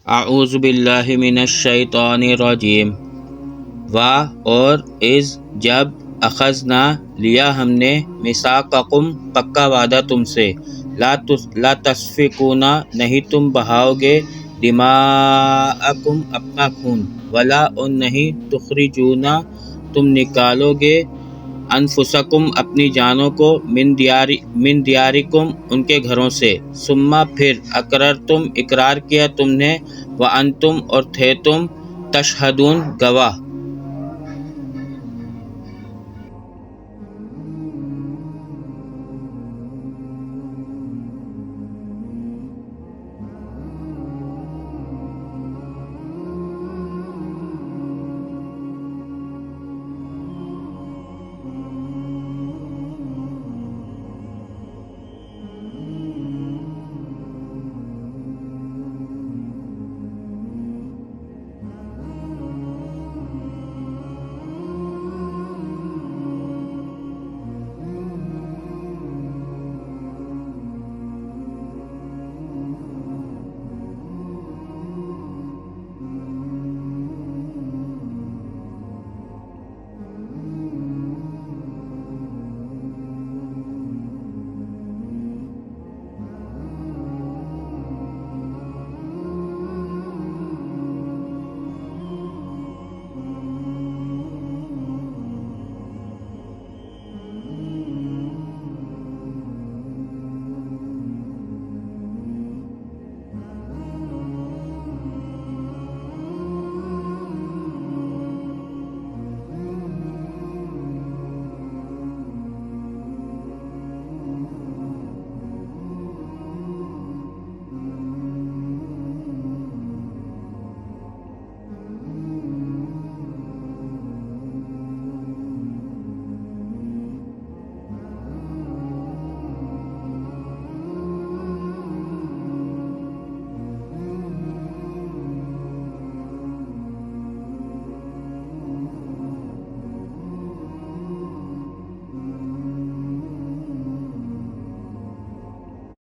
اعوذ باللہ من الشیطان الرجیم۔ اور از جب اخذنا لیا ہم نے میثاقکم پکا وعدہ تم سے، لا تسفکون نہیں تم بہاؤ گے دماءکم اپنا خون، ولا اور نہیں تخرجون تم نکالو گے انفسکم اپنی جانوں کو من دیارکم ان کے گھروں سے، ثم پھر اقررتم اقرار کیا تم نے، وانتم اور تھے تم تشہدون گواہ،